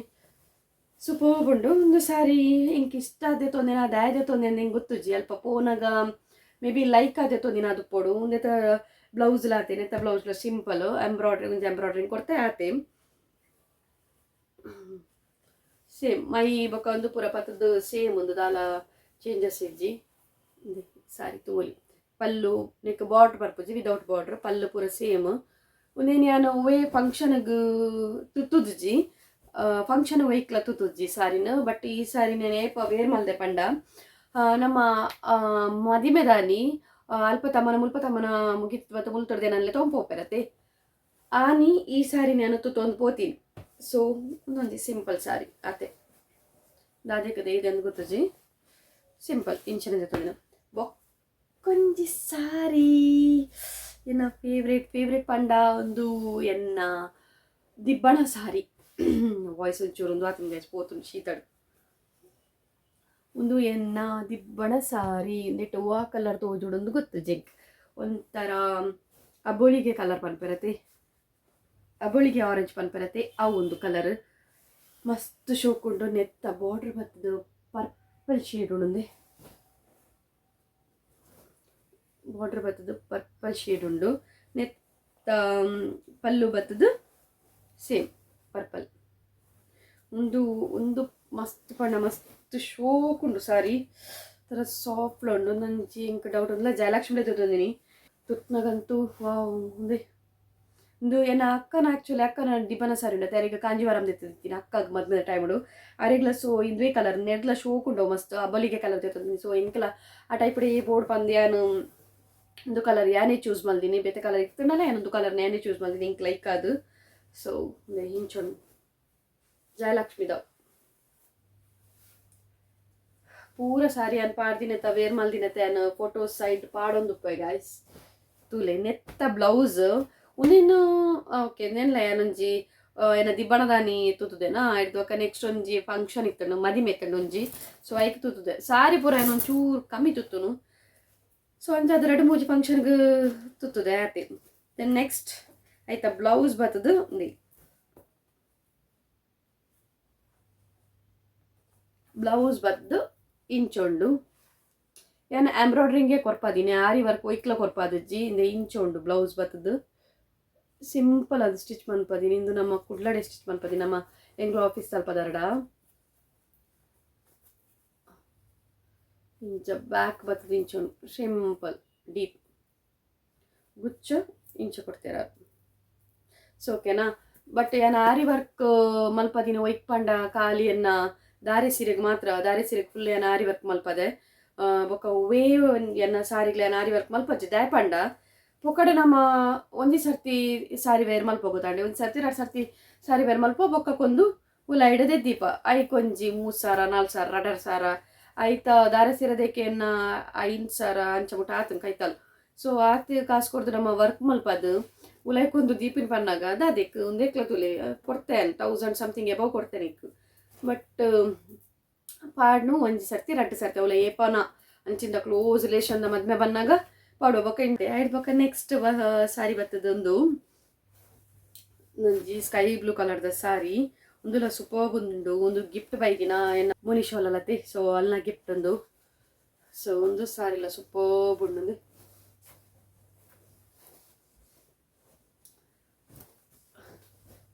Speaker 1: ಸೂಪರ್ಬ್ ಉಂಡು ಒಂದು ಸಾರಿ ಇಂಕ್ ಇಷ್ಟ ಆದೆ ತೊಂದೇನ ಅದು ಆಯ್ದೆ ತೊಂದೇನೆ ಹಿಂಗೆ ಗೊತ್ತುಜಿ ಅಲ್ಪ ಫೋನಾಗ ಮೇ ಬಿ ಲೈಕ್ ಆದೆ ತೊಂದಿನ ಅದು ಪೋಡು ಒಂದೇತ ಬ್ಲೌಸ್ ಲಾತೆ ನೆತ್ತ ಬ್ಲೌಸ್ ಸಿಂಪಲ್ ಎಂಬ್ರಾಯ್ಡ್ರಿ ಒಂದು ಎಂಬ್ರಾಯ್ಡ್ರಿಂಗ್ ಕೊಡ್ತೆ ಆತೆ ಸೇಮ್ ಮೈ ಬೊಕ್ಕ ಒಂದು ಪೂರ ಪತ್ತದ್ದು ಸೇಮ್ ಒಂದು ದಾಲ ಚೇಂಜಸ್ ಇಜ್ಜಿ ಸಾರಿ ತೋಲಿ ಪಲ್ಲು ನೆಕ್ ಬಾರ್ಡ್ರ್ ಬರ್ಪುಜಿ ವಿದೌಟ್ ಬಾರ್ಡ್ರ್ ಪಲ್ಲು ಪೂರ ಸೇಮ್ ಒಂದೇನು ಯಾನು ಒವೇ ಫಂಕ್ಷನ್ಗೆ ತುತ್ತುಜ್ಜಿ ಫಂಕ್ಷನ್ ಒಯ್ಕ್ಲ ತುತ್ತುಜ್ಜಿ ಸಾರಿನ ಬಟ್ ಈ ಸಾರಿ ನಾನು ಏಪ ವೇರ್ ಮಲ್ದೆ ಪಂಡ ನಮ್ಮ ಮದಿಮೆದಾನಿ ಅಲ್ಪ ತಮ್ಮನ ಮುಲ್ಪ ತಮ್ಮನ ಮುಗಿತ್ವತ್ತು ಮುಲ್ತೊಡ್ದೇನಲ್ಲೇ ತೊಂಪೋಪೆರತೆ ಆನಿ ಈ ಸಾರಿ ನಾನು ತುತ್ತೊಂದು ಪೋತೀನಿ ಸೊ ಒಂದೊಂದು ಸಿಂಪಲ್ ಸಾರಿ ಆತೆ ದಾದೇಕದೆ ಇದೊಂದು ಗೊತ್ತಜಿ ಸಿಂಪಲ್ ಇಂಚಿನ ತೊಂದಿನ ಬೊಕ್ಕೊಂಜಿ ಸಾರಿ ಎನ್ನ ಫೇವ್ರೇಟ್ ಪಂಡ ಒಂದು ಎನ್ನ ದಿಬ್ಬಣ ಸಾರಿ ವಾಯ್ಸ್ ಒಂಚೂರು ಒಂದು ಆತನ ಗೈಸ್ ಪೋತುಂಡು ಶೀತಡು ಒಂದು ಎನ್ನ ದಿಬ್ಬಣ ಸಾರಿ ನೆಟ್ಟು ಹೂವು ಕಲರ್ ತೋಜುಡೊಂದು ಗೊತ್ತು ಜಗ್ ಒಂಥರ ಅಬೋಳಿಗೆ ಕಲರ್ ಪನ್ಪೆರತೆ ಅಬೋಳಿಗೆ ಆರೆಂಜ್ ಪನ್ಪೆರತೆ ಆ ಒಂದು ಕಲರ್ ಮಸ್ತ್ ಶೋಕುಂಡು ನೆತ್ತ ಬಾರ್ಡರ್ ಬತ್ತದು ಪರ್ಪಲ್ ಶೇಡ್ ಉಂಡೆ ಬಾರ್ಡರ್ ಬತ್ತದು ಪರ್ಪಲ್ ಶೇಡ್ ಉಂಡು ನೆತ್ತ ಪಲ್ಲು ಬತ್ತದು ಸೇಮ್ ಪರ್ಪಲ್ ಒಂದು ಮಸ್ತ್ ಪಂಡ ಮಸ್ತ್ ಶೋಕುಂಡು ಸಾರಿ ಥರ ಸಾಫ್ಟ್ ಉಂಡು ನಂಜಿ ಇಂಕ ಡೌಟ್ ಉಂದಿಲ್ಲ ಜಯಲಕ್ಷ್ಮಿ ತೊಂದಿನಿ ತುತ್ನಗಂತೂ ವಾವ್ ಒಂದೇ ಒಂದು ಎನ್ನ ಅಕ್ಕನ ಆ್ಯಕ್ಚುಲಿ ಅಕ್ಕನ ದಿಬ್ಬನ ಸಾರಿ ಉಂಡು ಯಾರೀಗ ಕಾಂಜಿವರಂ ತೆತ್ತಿದ್ದೀನಿ ಅಕ್ಕಗೆ ಮದ್ಮೇಲೆ ಟೈಮಡು ಅರೆಗ್ಲ ಸೊ ಇಂದ್ವೇ ಕಲರ್ ನೆಡ್ಲ ಶೋಕುಂಡು ಮಸ್ತ್ ಅಬಲಿಗೆ ಕಲರ್ ತೆತ್ತಂದಿನಿ ಸೊ ಇಂಕಲ ಆ ಟೈಪ್ಡೆ ಬೋರ್ಡ್ ಪಂದ್ಯಾನು ಒಂದು ಕಲರ್ ಯಾನೇ ಚೂಸ್ ಮಲ್ದಿನಿ ಬೇತೆ ಕಲರ್ ಇತ್ತಂಡಲ್ಲ ಏನೊಂದು ಕಲರ್ ನಾನೇ ಚೂಸ್ ಮಲ್ದಿನಿ ಇಂಕ್ ಲೈಕ್ ಅದು ಸೊ ಹಿಂಚೊಂಡು ಜಯಲಕ್ಷ್ಮಿದವ್ ಪೂರ ಸಾರಿ ಅನ್ ಪಾಡ್ದಿನತ್ತ ವೇರ್ ಮಲ್ದಿನತ್ತೆ ಅನ್ನ ಫೋಟೋಸ್ ಸೈಡ್ ಪಾಡೊಂದುಪ್ಪೆ ಗಾಯ್ಸ್ ತೂಲೆ ನೆತ್ತ ಬ್ಲೌಸ್ ಉನೇನು ಓಕೆ ನೆನ್ಲ ಏನೊಂಜಿ ಏನ ದಿಬ್ಬಣದಾನಿ ತೂತುದೆನಾ ಹಿಡ್ದು ನೆಕ್ಸ್ಟ್ ಒಂಜಿ ಫಂಕ್ಷನ್ ಇತ್ತಂಡು ಮದಿಮೆ ಇತ್ತಂಡು ಒಂಜಿ ಸೊ ಐಕ್ ತೂತುದೆ ಸಾರಿ ಪೂರ ಏನೊಂದು ಚೂರು ಕಮ್ಮಿ ತುತ್ತುನು ಸೊ ಅಂಚ ಅದು 2-3 ಫಂಕ್ಷನ್ಗೆ ತುತ್ತುದೆ ಆತೆ ದೆನ್ ನೆಕ್ಸ್ಟ್ ಆಯ್ತಾ ಬ್ಲೌಸ್ ಬರ್ತದು ಬ್ಲೌಸ್ ಬದ್ದು ಇಂಚೊಂಡು ಏನು ಎಂಬ್ರಾಯ್ಡ್ರಿಂಗೆ ಕೊರ್ಪಾದೀನಿ ಆರಿ ವರ್ಕ್ ಒಯ್ಕ್ಲ ಕೊರ್ಪಾದಜ್ಜಿ ಇಂದೆ ಇಂಚೊಂಡು ಬ್ಲೌಸ್ ಬತ್ತದು ಸಿಂಪಲ್ ಅದು ಸ್ಟಿಚ್ ಮನ್ಪದೀನಿ ಇಂದು ನಮ್ಮ ಕುಡ್ಲಡೆ ಸ್ಟಿಚ್ ಮನ್ಪದೀನಿ ನಮ್ಮ ಎಂಗ್ಳು ಆಫೀಸ್ ಸ್ವಲ್ಪ ದರಡ ಇಂಚ ಬ್ಯಾಕ್ ಬತ್ತದು ಇಂಚೊಂಡು ಸಿಂಪಲ್ ಡೀಪ್ ಗುಚ್ಚ ಇಂಚ ಕೊಡ್ತೀರ ಸೊ ಓಕೆನಾ ಬಟ್ ಏನು ಆರಿ ವರ್ಕ್ ಮಲ್ಪದಿನ ಒಯ್ಕ್ ಪಂಡ ಖಾಲಿಯನ್ನ ದಾರಿ ಸೀರೆಗೆ ಮಾತ್ರ ದಾರಿ ಸೀರೆಗೆ ಫುಲ್ ಏನು ಆರಿ ವರ್ಕ್ ಮಲ್ಪದೆ ಬೊಕ್ಕ ವೇ ಎನ್ನ ಸಾರಿಗ್ಲ ಏನು ಆರಿ ವರ್ಕ್ ಮಲ್ಪಜ್ಜಿ ದಾಯಪಂಡ ಪೊಕಡೆ ನಮ್ಮ ಒಂದೇ ಸರ್ತಿ ಸಾರಿ ವೇರ್ ಮಲ್ಪೋಗುತ್ತಾಂಡೆ ಒಂದು ಸರ್ತಿ 2 ಸರ್ತಿ ಸಾರಿ ವೇರ್ ಮಲ್ಪ ಬೊಕ್ಕಕ್ಕೊಂದು ಉಲ ಹಿಡದೆ ದೀಪ ಐಕೊಂಜಿ 3 ಸಾರ 4 ಸಾರ 2 ಸಾರ ಆಯ್ತಾ ದಾರ ಸೀರದಕ್ಕೆ ಎನ್ನ 5 ಸಾರ ಅಂಚ ಆತನ ಕೈತಲ್ ಸೊ ಆತಿ ಕಾಸು ಕೊಡ್ದು ನಮ್ಮ ವರ್ಕ್ ಮಲ್ಪದು ಉಲೈಕೊಂದು ದೀಪಿನ ಪನ್ನಾಗ ಅದಕ್ಕೆ ಒಂದೇಕ್ಲ ತುಲೆ ಕೊಡ್ತೇನೆ 1000 ಸಮಥಿಂಗ್ ಎಬವ್ ಕೊಡ್ತೇನೆ ಇಕ್ಕು ಬಟ್ ಪಾಡ್ನು ಒಂಜಿ ಸರ್ತಿ 2 ಸರ್ತಿ ಅವಳ ಏಪನ ಅಂಚಿಂದ ಕ್ಲೋಸ್ ರಿಲೇಷನ್ ಮದ್ಮೆ ಬನ್ನಾಗ ಪಾಡು ಬೊಕ್ಕ ಇಂಟೆ ಆಯ್ತು ಬೊಕ್ಕ ನೆಕ್ಸ್ಟ್ ಸಾರಿ ಬರ್ತದೊಂದು ಒಂಜಿ ಸ್ಕೈ ಬ್ಲೂ ಕಲರ್ದ ಸಾರಿ ಒಂದುಲ ಸೂಪರ್ಬ್ ಉಂಡು ಒಂದು ಗಿಫ್ಟ್ ಬೈದಿನ ಎನ್ನ ಮುನಿಶೋಲತೆ ಸೊ ಅಲ್ನ ಗಿಫ್ಟ್ ಒಂದು ಸೊ ಒಂದು ಸಾರಿಲ ಸೂಪರ್ಬ್ ಉಂಡು.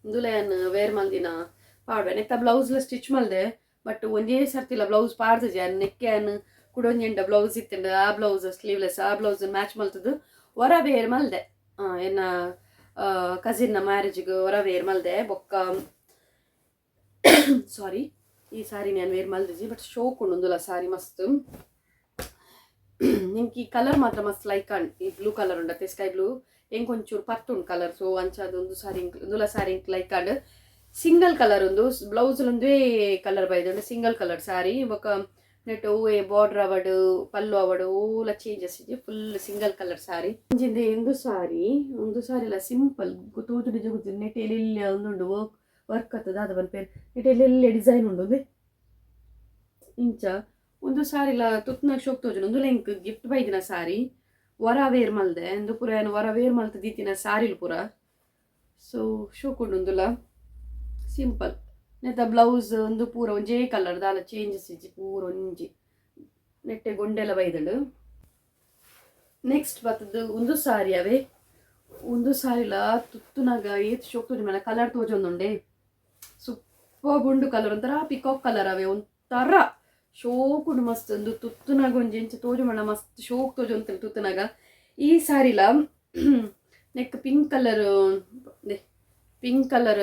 Speaker 1: ಇಂದುಲೇನು ವೇರ್ ಮಲ್ದಿನ ಪಾಡ್ವೆ ನೆತ್ತ ಬ್ಲೌಸ್ಲ ಸ್ಟಿಚ್ ಮಲ್ದೆ ಬಟ್ ಒಂದೇ ಸರ್ತಿಲ್ಲ ಬ್ಲೌಸ್ ಪಾಡ್ದಜೆ ನೆಕ್ಕೆಯನ್ನು ಕುಡೊಂಜೆಂಡ ಬ್ಲೌಸ್ ಇತ್ತಂಡ ಆ ಬ್ಲೌಸ್ ಸ್ಲೀವ್ಲೆಸ್ ಆ ಬ್ಲೌಸ್ ಮ್ಯಾಚ್ ಮಲ್ತದ್ದು ಹೊರ ವೇರ್ ಮಲ್ದೆ ಎನ್ನ ಕಸಿನ್ನ ಮ್ಯಾರೇಜ್ಗೆ ಹೊರ ವೇರ್ ಮಲ್ದೆ ಬೊಕ್ಕ ಸಾರಿ ಈ ಸಾರಿ ನಾನು ವೇರ್ ಮಲ್ದಿಜಿ ಬಟ್ ಶೋಕ್ ಉಂಡುಂದುಲ ಸಾರಿ ಮಸ್ತ್ ನಿಂಗೆ ಈ ಕಲರ್ ಮಾತ್ರ ಮಸ್ತ್ ಲೈಕ್ ಅಂಡ್ ಈ ಬ್ಲೂ ಕಲರ್ ಉಂಡತ್ತೆ ಸ್ಕೈ ಬ್ಲೂ ಹೆಂಗೆ ಒಂಚೂರು ಪತ್ತುಂಡು ಕಲರ್ ಸೊ ಅಂಚದೊಂದು ಸಾರಿ ಒಂದುಲ sari like and single colour ಒಂದು ಬ್ಲೌಸ್ ಒಂದೇ ಕಲರ್ ಬೈದಂಡು ಸಿಂಗಲ್ ಕಲರ್ ಸಾರಿ ಬೊಕ್ಕ ನೆಟ್ ಓವೆ ಬಾರ್ಡರ್ ಅವಡು ಪಲ್ಲು ಅವಡು ಓಲ ಚೇಂಜಸ್ ಇದೆ ಫುಲ್ ಸಿಂಗಲ್ ಕಲರ್ ಸಾರಿ ಇಂಜಿಂದೆ ಒಂದು ಸಾರಿ ಇಲ್ಲ ಸಿಂಪಲ್ ತೋತು ನಿಜ ಗೊತ್ತಿಲ್ಲ ನೆಟ್ ಎಲ್ಲಿ ಒಂದುಂಡು ವರ್ಕ್ ಆಗ್ತದೆ ಅದು ಬಂದ್ಪೇರು ನೆಟ್ ಎಲ್ಲೆಲ್ಲಿ ಡಿಸೈನ್ ಉಂಡು ಇಂಚ ಒಂದು ಸಾರಿ ಇಲ್ಲ ತುತ್ನಾಗ ಶೋಕ್ ತೋಜನ ಒಂದು ಲೆಂಕ್ ಗಿಫ್ಟ್ ಬೈದಿನ ಸಾರಿ ವರ ವೇರ್ ಮಲ್ದೆ ಎಂದು ಪೂರ ಏನು ವರ ವೇರ್ ಮಲ್ತ ದೀತಿನ ಸಾರಿಲ್ ಪೂರ ಸೊ ಶೋಕ್ ಉಂಡುಂದುಲ ಸಿಂಪಲ್ ನೆತ್ತ ಬ್ಲೌಸ್ ಒಂದು ಪೂರ ಒಂಜೇ ಕಲರ್ ದಾಲ ಚೇಂಜಸ್ ಇಜ್ಜಿ ಪೂರ ಒಂಜಿ ನೆಟ್ಟೆ ಗೊಂಡೆಲ್ಲ ಬೈದಳು ನೆಕ್ಸ್ಟ್ ಬರ್ತದ್ದು ಒಂದು ಸಾರಿ ಅವೇ ಒಂದು ಸಾರಿಲ ತುತ್ತುನಾಗ ಏತ್ ಶೋಕ್ ತೋಜಿ ಮೇಲೆ ಕಲರ್ ತೋಜೊಂದುಂಡೆ ಸೂಪರ್ ಗುಂಡು ಕಲರ್ ಒಂಥರ ಪಿಕಾಕ್ ಕಲರ್ ಅವೇ ಒಂಥರ ಶೋಕ್ ಉಂಡು ಮಸ್ತ್ ಒಂದು ತುತ್ತುನಾಗ ಒಂಜಿ ಎಂಚ ತೋಜು ಮಣ ಮಸ್ತ್ ಶೋಕ್ ತೋಜು ಅಂತ ತುತ್ತನಾಗ ಈ ಸಾರಿಲ ನೆಕ್ ಪಿಂಕ್ ಕಲರ್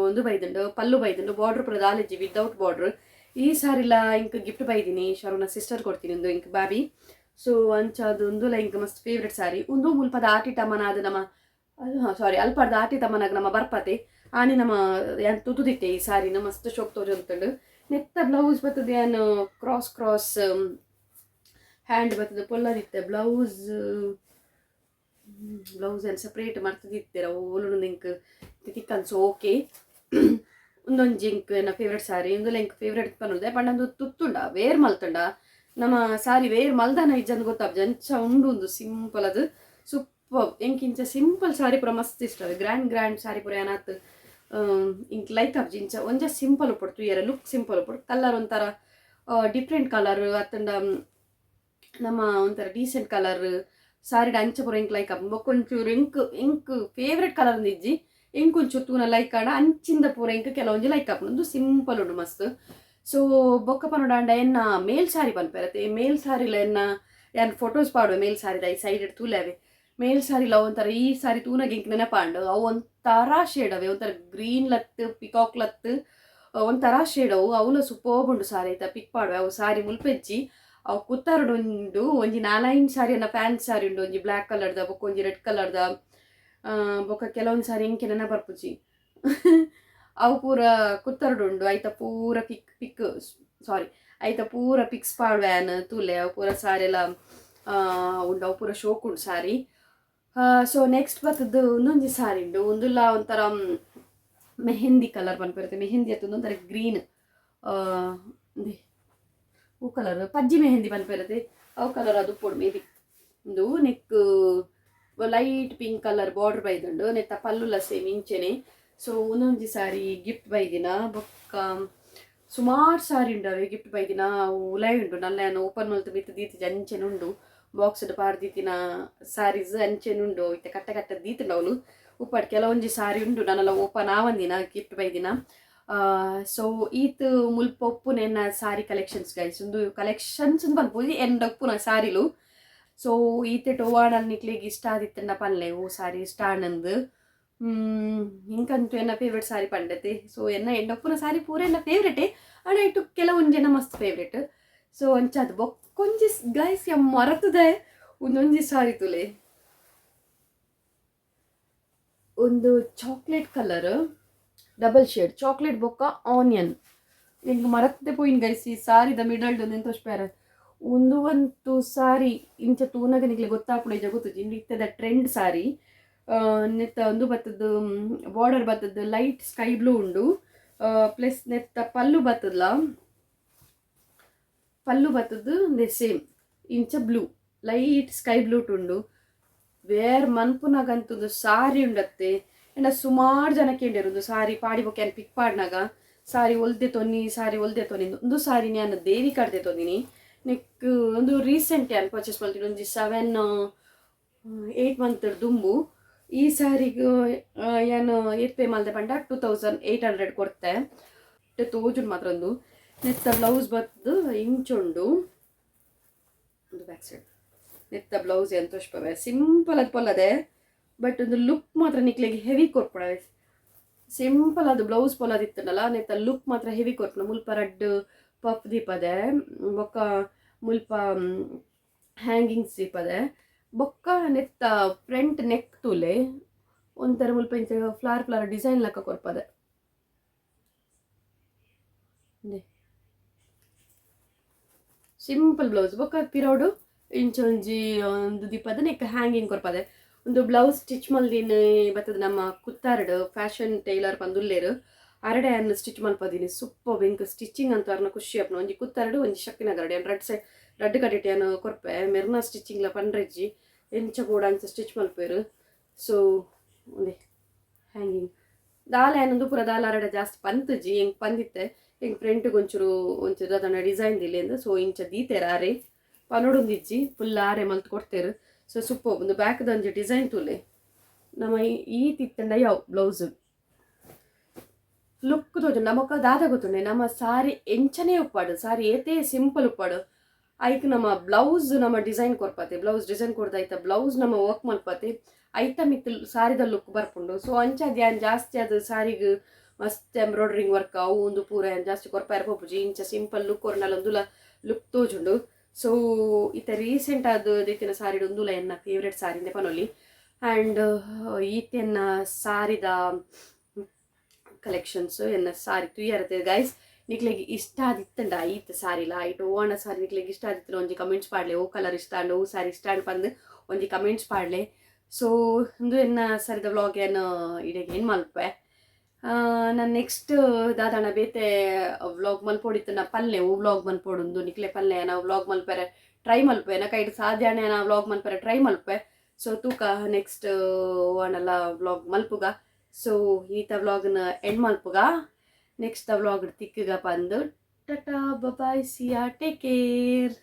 Speaker 1: ಒಂದು ಬೈದುಂಡು ಪಲ್ಲು ಬೈದುಂಡು ಬಾರ್ಡ್ರ್ ಪೂರ ದಾಲೆಜ್ಜಿ ವಿದೌಟ್ ಬಾರ್ಡ್ರ್ ಈ ಸಾರಿಲ ಇಂಕ್ ಗಿಫ್ಟ್ ಬೈದಿನಿ ಶರುನ ಸಿಸ್ಟರ್ ಕೊಡ್ತೀನಿ ಒಂದು ಇಂಕ್ ಬಾಬಿ ಸೊ ಅಂಚ ಅದು ಒಂದುಲ ಇಂಕ್ ಮಸ್ತ್ ಫೇವ್ರೆಟ್ ಸಾರಿ ಒಂದು ಮುಲ್ಪದ ಆಟಿ ತಮ್ಮನ ಅದು ನಮ್ಮ ಸಾರಿ ಅಲ್ಪದ ಆಟಿ ತಮ್ಮನಾಗ ನಮ್ಮ ಬರ್ಪತೆ ಆನಿ ನಮ್ಮ ಏನು ತುತ್ತುದಿತ್ತೆ ಈ ಸಾರಿನ ಮಸ್ತ್ ಶೋಕ್ ತೋಜು ಅಂತಂಡು ನೆತ್ತ ಬ್ಲೌಸ್ ಬರ್ತದೆ ಏನು ಕ್ರಾಸ್ ಹ್ಯಾಂಡ್ ಬರ್ತದೆ ಪೊಲ್ಲದಿತ್ತೆ ಬ್ಲೌಸ್ ಏನು ಸಪ್ರೇಟ್ ಮರ್ತದಿತ್ತೀರ ಓಲು ನಿಂಕ್ ತಿಕ್ಕನ್ಸು ಓಕೆ ಒಂದೊಂದು ಜಿಂಕ್ ನನ್ನ ಫೇವ್ರೆಟ್ ಸಾರಿ ಒಂದು ಎಂಕ್ ಫೇವ್ರೆಟ್ ಪನ್ನೋದೆ ಪಂಡೊಂದು ತುತ್ತುಂಡ ವೇರ್ ಮಲ್ತುಂಡ ನಮ್ಮ ಸಾರಿ ವೇರ್ ಮಲ್ದನ ಇಜ್ಜಂದು ಗೊತ್ತಾಗ ಜಂಚ ಉಂಡು ಒಂದು ಸಿಂಪಲ್ ಅದು ಸೂಪರ್ ಎಂಕಿಂಚ ಸಿಂಪಲ್ ಸಾರಿ ಪೂರ ಮಸ್ತ್ ಇಷ್ಟ ಗ್ರ್ಯಾಂಡ್ ಸಾರಿ ಪೂರ ಏನಾಯ್ತು ಇಂಕ್ ಲೈಕ್ ಅಪ್ ಜಿಂಚ ಒಂಜ ಸಿಂಪಲ್ ಉಪ್ಪಡು ತುಯ್ಯರ ಲುಕ್ ಸಿಂಪಲ್ ಉಪ್ಪಡು ಕಲರ್ ಒಂಥರ ಡಿಫ್ರೆಂಟ್ ಕಲರ್ ಅತ್ತಂಡ ನಮ್ಮ ಒಂಥರ ಡೀಸೆಂಟ್ ಕಲರ್ ಸಾರಿಡ ಅಂಚ ಪೂರ ಇಂಕ್ ಲೈಕ್ ಅಪ್ ಬೊಕ್ಕೊಂಚೂರು ಇಂಕ್ ಫೇವ್ರೆಟ್ ಕಲರ್ ಇಜ್ಜಿ ಇಂಕೊಂಚೂರು ತೂನ ಲೈಕ್ ಆಡ ಅಂಚಿಂದ ಪೂರ ಇಂಕ್ ಕೆಲವೊಂಜಿ ಲೈಕ್ ಅಪ್ ಒಂದು ಸಿಂಪಲ್ ಉಂಡು ಮಸ್ತ್ ಸೊ ಬೊಕ್ಕ ಪನ್ನೋಡಾಂಡ ಎನ್ನ ಮೇಲ್ ಸಾರಿ ಪನ್ಪೆರತ್ತೆ ಮೇಲ್ ಸಾರಿಲ ಎನ್ನ ಫೋಟೋಸ್ ಪಾಡುವೆ ಮೇಲ್ ಸಾರಿದ ಈ ಸೈಡ್ ತೂಲೇವೆ ಮೇಲ್ ಸಾರಿಲ ಒಂಥರ ಈ ಸಾರಿ ತೂನಾಗ ಇಂಕ್ ನೆನಪಾಂಡು ಅವು ಒಂಥರ ಶೇಡ್ ಅವೆ ಒಂಥರ ಗ್ರೀನ್ ಲತ್ ಪಿಕಾಕ್ ಲತ್ ಒಂಥರ ಶೇಡ್ ಅವಳು ಸೂಪರ್ ಉಂಡು ಸಾರಿ ಆಯ್ತಾ ಪಿಕ್ ಪಾಡುವೆ ಅವು ಸಾರಿ ಮುಲ್ಪೆಜ್ಜಿ ಅವು ಕುತ್ತಾರಡು ಉಂಡು ಒಂಜಿ 4-5 ಸಾರಿ ಅನ್ನ ಫ್ಯಾನ್ಸಿ ಸಾರಿ ಉಂಡು ಒಂಜಿ ಬ್ಲ್ಯಾಕ್ ಕಲರ್ದ ಬೊಕ್ಕ ಒಂಜಿ ರೆಡ್ ಕಲರ್ದ ಬೊಕ್ಕ ಕೆಲವೊಂದು ಸಾರಿ ಇಂಕೆ ನೆನ ಬರ್ಪುಜಿ ಅವು ಪೂರ ಕುತ್ತರಡು ಉಂಡು ಐತ ಪೂರ ಪಿಕ್ ಸಾರಿ ಐತ ಪೂರ ಪಿಕ್ಸ್ ಪಾಡ್ವ್ಯಾನ್ ತೂಲೆ ಅವು ಪೂರ ಸಾರಿ ಎಲ್ಲ ಉಂಡು ಅವು ಪೂರ ಶೋಕ್ ಉಂಡು ಸಾರಿ ಸೊ ನೆಕ್ಸ್ಟ್ ಬರ್ತದ್ದು ಒಂದೊಂದು ಸಾರಿ ಉಂಡು ಒಂದುಲ್ಲ ಒಂಥರ ಮೆಹಂದಿ ಕಲರ್ ಬಂದ್ಬಿರುತ್ತೆ ಮೆಹಂದಿ ಅತ್ತೊಂದು ಒಂಥರ ಗ್ರೀನ್ ಹೂ ಕಲರ್ ಪಜ್ಜಿ ಮೆಹಂದಿ ಬಂದ್ಬಿರುತ್ತೆ ಅವು ಕಲರ್ ಅದು ಪೊಡು ಮೇಬಿ ಒಂದು neck light pink colour border ಬೈದುಂಡು ನೆತ್ತ ಪಲ್ಲುಲ ಸೇಮ್ ಇಂಚೆನೆ ಸೊ ಒಂದೊಂದು ಸಾರಿ ಗಿಫ್ಟ್ ಬೈದಿನ ಬೊಕ್ಕ ಸುಮಾರು ಸಾರಿ ಉಂಡು ಅವೇ ಗಿಫ್ಟ್ ಬೈದಿನ ಉಲಾಯ್ ಉಂಡು ನಲ್ಲ ಓಪನ್ ಮಲ್ತು ಬಿತ್ತು ದೀತಿ ಅಂಚೆನೆ ಉಂಡು ಬಾಕ್ಸ್ಡ್ ಪಾಡ್ದಿತ್ತಿನ ಸಾರೀಸ್ ಅಂಚೆನುಂಡು ಇತ್ತೆ ಕಟ್ಟ ದೀತುಂಡು ಅವಳು ಉಪ್ಪಡ್ ಕೆಲವೊಂಜಿ ಸಾರಿ ಉಂಡು ನಾನೆಲ್ಲ ಓಪನ್ ಆವಂದಿನ ಗಿಫ್ಟ್ ಬೈದಿನ ಸೊ ಈತ್ ಮುಲ್ಪ ಒಪ್ಪುನ ಸಾರಿ ಕಲೆಕ್ಷನ್ಸ್ ಗೈಸ್ ಒಂದು ಕಲೆಕ್ಷನ್ಸ್ ಬಂದ್ಬೋದು ಎಂಡ್ ಒಪ್ಪುನ ಸಾರಿಲು ಸೊ ಈತೆ ಟೋವಾಡಲ್ ನಿಕ್ಲಿಗೆ ಇಷ್ಟ ಆದಿತ್ತಂಡ ಪನ್ಲೆ ಓ ಸಾರಿ ಇಷ್ಟ ಆನಂದ್ ಇಂಕಂತೂ ಎನ್ನ ಫೇವ್ರೆಟ್ ಸಾರಿ ಪಂಡತೆ ಸೊ ಎನ್ನ ಎಂಡೊಪ್ಪುನ ಸಾರಿ ಪೂರ ಎನ್ನ ಫೇವ್ರೆಟೇ ಆಡ ಇಟ್ಟು ಕೆಲವೊಂದು ಜನ ಮಸ್ತ್ ಫೇವ್ರೆಟ್ ಸೊ ಅಂಚದು ಬೊಕ್ಕೊಂಜಿ ಗೈಸ್ ಮರತದೆ ಒಂದೊಂಜಿ ಸಾರಿ ತುಲೆ ಒಂದು chocolate colour double shade chocolate ಬೊಕ್ಕ ಆನಿಯನ್ ನಿಂಗೆ ಮರತ್ತದೆ ಪೋಯಿನ್ ಗೈಸ್ ಈ ಸಾರಿದ ಮಿಡಲ್ಡ್ ಒಂದು ತೋರಿಸ್ಪ್ಯಾರ ಒಂದು ಸಾರಿ ಇಂಚ ತೂನಾಗ ನಿಕ್ಲೆ ಗೊತ್ತಾಪುಡ ಜಗುತ್ತು ಇತ್ತದ ಟ್ರೆಂಡ್ ಸಾರಿ ನೆತ್ತ ಒಂದು ಬತ್ತದ್ದು ಬಾರ್ಡರ್ ಬತ್ತದ್ದು ಲೈಟ್ ಸ್ಕೈ ಬ್ಲೂ ಉಂಡು ಪ್ಲಸ್ ನೆತ್ತ ಪಲ್ಲು ಬತ್ತದಲ್ಲ ಪಲ್ಲು ಬತ್ತದ್ದು ಸೇಮ್ ಇಂಚ ಬ್ಲೂ ಲೈಟ್ ಸ್ಕೈ ಬ್ಲೂ ಉಂಡು ವೇರ್ ಮನ್ಪುನಾಗಂತಂದು ಸಾರಿ ಉಂಡತ್ತೆ ಎಂಡ ಸುಮಾರು ಜನಕ್ಕೆ ಉಂಡಿರೋದು ಸಾರಿ ಪಾಡಿ ಬೊಕ್ಕೆ ಪಿಕ್ ಪಾಡ್ನಾಗ ಸಾರಿ ಹೊಲ್ದೆ ತೊನ್ನಿ ಒಂದು ಸಾರಿ ನಾನು ದೇವಿ ಕಡ್ದೆ ತೊಂದಿನಿ ನೆಕ್ ಒಂದು ರೀಸೆಂಟ್ ಏನು ಪರ್ಚೇಸ್ ಮಾಡ್ತೀನಿ ಒಂದು 7-8 ಮಂತ್ ದುಂಬು ಈ ಸ್ಯಾರಿಗೂ ಏನು ಏತ್ ಪೇ ಮಲ್ದೆ ಪಂಡ 2800 ಕೊಡ್ತೆ ತೋಜುಂಡು ಮಾತ್ರ ಒಂದು ನೆತ್ತ ಬ್ಲೌಸ್ ಬದ್ದು ಇಂಚುಂಡು ಒಂದು ಬ್ಯಾಕ್ ಸೈಡ್ ನೆತ್ತ ಬ್ಲೌಸ್ ಎಂತ ತೋರಿಸ್ಪವೆ ಸಿಂಪಲ್ ಅದು ಪೊಲ್ಲದೆ ಬಟ್ ಒಂದು ಲುಕ್ ಮಾತ್ರ ನಿಕ್ಲೆಗೆ ಹೆವಿ ಕೊರ್ಪಡೆ ಸಿಂಪಲ್ ಅದು ಬ್ಲೌಸ್ ಪೊಲದಿತ್ತಲ್ಲ ನೆತ್ತ ಲುಕ್ ಮಾತ್ರ ಹೆವಿ ಕೊರ್ಪಣ ಮುಲ್ಪ ರಡ್ ಪಫ್ ದೀಪದೆ ಬೊಕ್ಕ ಮುಲ್ಪ ಹ್ಯಾಂಗಿಂಗ್ಸ್ ದೀಪದೆ ಬೊಕ್ಕ ನೆತ್ತ ಫ್ರಂಟ್ ನೆಕ್ ತೂಲೆ ಒಂಥರ ಮುಲ್ಪ ಇಂಚ ಫ್ಲವರ್ ಡಿಸೈನ್ ಲೆಕ್ಕ ಕೊರ್ಪದೆ ಸಿಂಪಲ್ ಬ್ಲೌಸ್ ಬೊಕ್ಕ ಪಿರೋಡು ಇಂಚೊಂಜಿ ಒಂದು ದೀಪದ ನೆಕ್ ಹ್ಯಾಂಗಿಂಗ್ ಕೊರ್ಪದೆ ಒಂದು ಬ್ಲೌಸ್ ಸ್ಟಿಚ್ ಮಲ್ದಿನ ಬರ್ತದೆ ನಮ್ಮ ಕುತ್ತಾರಡು ಫ್ಯಾಷನ್ ಟೈಲರ್ ಪಂದುಲ್ಲೇರು ಅರಡೆ ಅನ್ನು ಸ್ಟಿಚ್ ಮಲ್ಪದೀನಿ ಸೂಪರ್ ಬೆಂಕ್ ಸ್ಟಿಚಿಂಗ್ ಅಂತ ಅವ್ರನ್ನ ಖುಷಿ ಅಪ್ನ ಒಂಜಿ ಕುತ್ತಾರಡು ಒಂಜಿ ಶಕ್ತಿನಗರಡಿ ರಡ್ ಸೈಡ್ ರಡ್ ಕಟ್ಟಿಟ್ಟು ಏನು ಕೊರ್ಪೆ ಮೆರ್ನಾ ಸ್ಟಿಚಿಂಗ್ಲ ಪಂಡ್ರೆಜ್ಜಿ ಎಂಚ ಕೂಡ ಅಂತ ಸ್ಟಿಚ್ ಮಲ್ಪೇರು ಸೊ ಒಂದೇ ಹ್ಯಾಂಗಿಂಗ್ ದಾಲ ಏನೊಂದು ಪೂರ ದಾಲ ಅರಡೆ ಜಾಸ್ತಿ ಪಂತಜ್ಜಿ ಹೆಂಗೆ ಪಂದಿತ್ತೆ ಹೆಂಗೆ ಫ್ರಂಟಿಗೆ ಒಂಚೂರು ಅದನ್ನು ಡಿಸೈನ್ ದಿಲ್ಲ ಎಂದು ಸೊ ಇಂಚ ದೀತೇರ ಆರೆ ಪನೋಡೊಂದಿಜ್ಜಿ ಫುಲ್ ಆರೆ ಮಲ್ತು ಕೊಡ್ತೇರು ಸೊ ಸೂಪರ್ ಒಂದು ಬ್ಯಾಕ್ದೊಂದು ಡಿಸೈನ್ ತೂಲೆ ನಮ್ಮ ಈ ತಿತ್ತಂಡ ಯಾವ ಬ್ಲೌಸು ಲುಕ್ ತೋಜು ನಮಕ್ಕ ದಾದ ಗೊತ್ತುಂಡೆ ನಮ್ಮ ಸಾರಿ ಎಂಚನೇ ಉಪ್ಪಾಡು ಸಾರಿ ಏತೇ ಸಿಂಪಲ್ ಉಪ್ಪಾಡು ಐಕ್ ನಮ್ಮ ಬ್ಲೌಸ್ ನಮ್ಮ ಡಿಸೈನ್ ಕೊರ್ಪತೆ ಬ್ಲೌಸ್ ಡಿಸೈನ್ ಕೊಡ್ದಾಯ್ತ ಬ್ಲೌಸ್ ನಮ್ಮ ವರ್ಕ್ ಮಲ್ಪತೆ ಐತ ಮಿತ್ ಸಾರಿದ ಲುಕ್ ಬರ್ಪುಂಡು ಸೊ ಅಂಚ ಧ್ಯಾನ್ ಜಾಸ್ತಿ ಅದು ಸಾರಿಗೆ ಮಸ್ತ್ ಎಂಬ್ರಾಯ್ಡ್ರಿಂಗ್ ವರ್ಕ್ ಅವು ಒಂದು ಪೂರ ಜಾಸ್ತಿ ಕೊರ್ಪ ಇರ್ಪೋಪುಜಿ ಇಂಚ ಸಿಂಪಲ್ ಲುಕ್ ಅವ್ರನ್ನೆಲ್ಲ ಒಂದುಲ ಲುಕ್ ತೋಜುಂಡು ಸೊ ಈತ ರೀಸೆಂಟ್ ಆದ ರೀತಿಯ ಸಾರಿಡು ಒಂದುಲ ಎನ್ನ ಫೇವ್ರೆಟ್ ಸಾರಿಂದೆ ಪನೊಲಿ ಆ್ಯಂಡ್ ಈತೆನ್ನ ಸಾರಿದ ಕಲೆಕ್ಷನ್ಸ್ ಎನ್ನ ಸಾರಿ ತುಯ್ಯರತ್ತೆ ಗೈಸ್ ನಿಕ್ಲೆಗೆ ಇಷ್ಟ ಆದಿತ್ತಂಡ ಈತ್ ಸಾರಿಲ ಐಟು ಓಣ ಸಾರಿ ನಿಕ್ಲೆಗೆ ಇಷ್ಟ ಆದಿತ್ತು ಒಂಜಿ ಕಮೆಂಟ್ಸ್ ಪಾಡ್ಲೆ ಓ ಕಲರ್ ಇಷ್ಟ ಅಂಡ್ ಓ ಸಾರಿ ಇಷ್ಟ ಅಂಡ್ ಬಂದು ಒಂಜಿ ಕಮೆಂಟ್ಸ್ ಪಾಡ್ಲೆ ಸೊ ಒಂದು ಎನ್ನ ಸರಿದ ವ್ಲಾಗ್ ಏನು ಇಡೆಗೆ ಏನು ಮಲ್ಪೆ ನಾನು ನೆಕ್ಸ್ಟ್ ದಾದಾಣ ಬೇತೆ ವ್ಲಾಗ್ ಮಲ್ಪೋಡಿತ್ತು ನಾ ಪಲ್ಲೆ ಓ ವ್ಲಾಗ್ ಮಲ್ಪೋಡು ನಿಕ್ಲೆ ಪಲ್ಲೆ ನಾವು ವ್ಲಾಗ್ ಮಲ್ಪೆರೆ ಟ್ರೈ ಮಲ್ಪೆ ನಾ ಕೈಡ್ ಸಾಧ್ಯನೇ ನಾ ವ್ಲಾಗ್ ಮಲ್ಪೆರೆ ಟ್ರೈ ಮಲ್ಪೆ ಸೊ ತೂಕ ನೆಕ್ಸ್ಟ್ ಓಣಲ್ಲ ವ್ಲಾಗ್ ಮಲ್ಪುಗ ಸೊ ಈತ ವ್ಲಾಗ್ನ ಎಂಡ್ ಮಲ್ಪುಗ ನೆಕ್ಸ್ಟ್ ವ್ಲಾಗ್ ತಿಕ್ಕಗ ಬಂದು ಟಟಾ ಬಾಯ್ ಸಿಯಾ ಟೇಕ್ ಕೇರ್.